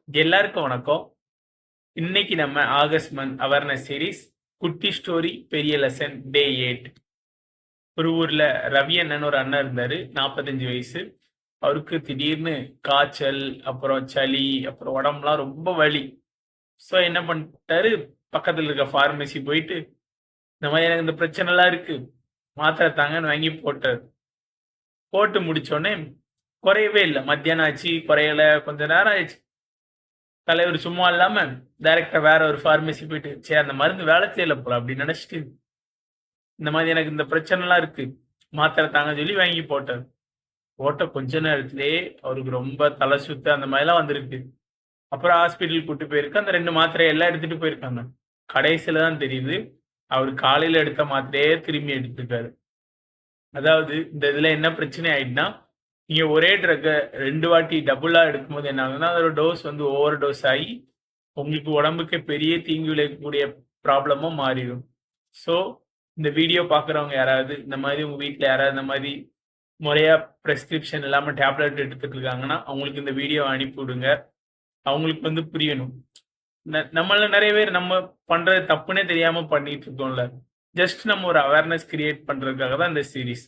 எல்லாருக்கும் வணக்கம். இன்னைக்கு நம்ம ஆகஸ்ட் மந்த் அவேர்னஸ் சீரிஸ் குட்டி ஸ்டோரி பெரிய லெசன் டே 8. ஒரு ஊர்ல ரவி அண்ணன் ஒரு அண்ணன் இருந்தாரு. 45 வயசு. அவருக்கு திடீர்னு காய்ச்சல், அப்புறம் சளி, அப்புறம் உடம்புலாம் ரொம்ப வலி. ஸோ என்ன பண்ணிட்டாரு, பக்கத்துல இருக்க ஃபார்மசி போயிட்டு, இந்த மாதிரி எனக்கு இந்த பிரச்சனைலாம் இருக்கு, மாத்திரை தாங்கன்னு வாங்கி போட்டாரு. போட்டு முடிச்சோடனே குறையவே இல்லை. மத்தியானம் ஆச்சு, குறையல. கொஞ்ச நேரம் ஆயிடுச்சு. தலைவர் சும்மா இல்லாம டைரக்டா வேற ஒரு ஃபார்மசி போயிட்டு, சரி அந்த மருந்து வேலை செய்யல போல அப்படின்னு நினைச்சிட்டு, இந்த மாதிரி எனக்கு இந்த பிரச்சனைலாம் இருக்கு, மாத்திரை தாங்க சொல்லி வாங்கி போட்டார். போட்ட கொஞ்ச நேரத்திலேயே அவருக்கு ரொம்ப தலை சுத்து அந்த மாதிரிலாம் வந்திருக்கு. அப்புறம் ஹாஸ்பிட்டல் கூட்டு போயிருக்கு. அந்த 2 மாத்திரையை எல்லாம் எடுத்துட்டு போயிருக்காங்க. கடைசியில தான் தெரியுது, அவர் காலையில எடுத்த மாத்திரையே திரும்பி எடுத்திருக்காரு. அதாவது இந்த இதுல என்ன பிரச்சனை ஆயிடுனா, நீங்க ஒரே ட்ரக்க 2 வாட்டி டபுளா எடுக்கும்போது என்ன ஆகுதுன்னா, அதோட டோஸ் வந்து ஓவர் டோஸ் ஆகி உங்களுக்கு உடம்புக்கு பெரிய தீங்கு விளைவிக்கக்கூடிய ப்ராப்ளமா மாறிடும். ஸோ இந்த வீடியோ பார்க்குறவங்க யாராவது இந்த மாதிரி உங்க வீட்ல யாராவது இந்த மாதிரி முறையா பிரிஸ்கிரிப்ஷன் இல்லாம டேப்லெட் எடுத்துட்டு இருக்காங்கன்னா, அவங்களுக்கு இந்த வீடியோ அனுப்பி விடுங்க. அவங்களுக்கு வந்து புரியணும். நம்மள நெறைய பேர் நம்ம பண்றது தப்புன்னே தெரியாம பண்ணிட்டு இருக்கோம்ல. ஜஸ்ட் நம்ம ஒரு அவேர்னஸ் கிரியேட் பண்றதுக்காக தான் இந்த சீரிஸ்.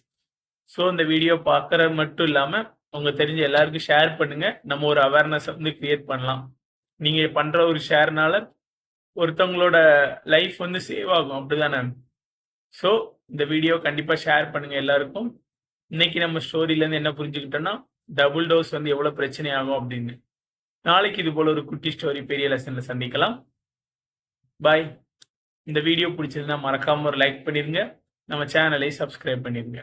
ஸோ இந்த வீடியோ பார்க்கறது மட்டும் இல்லாம, உங்க தெரிஞ்ச எல்லாருக்கும் ஷேர் பண்ணுங்க. நம்ம ஒரு அவேர்னஸ வந்து கிரியேட் பண்ணலாம். நீங்க பண்ற ஒரு ஷேர்னால ஒருத்தவங்களோட லைஃப் வந்து சேவ் ஆகும். அப்படிதானே? ஸோ இந்த வீடியோ கண்டிப்பா ஷேர் பண்ணுங்க எல்லாருக்கும். இன்னைக்கு நம்ம ஸ்டோரியிலேருந்து என்ன புரிஞ்சுக்கிட்டோம்னா, டபுள் டோஸ் வந்து எவ்வளோ பிரச்சனை ஆகும் அப்படின்னு. நாளைக்கு இது போல ஒரு குட்டி ஸ்டோரி பெரிய லெசன்ல சந்திக்கலாம். பாய். இந்த வீடியோ பிடிச்சிருந்தா மறக்காம ஒரு லைக் பண்ணிருங்க. நம்ம சேனலை சப்ஸ்கிரைப் பண்ணிருங்க.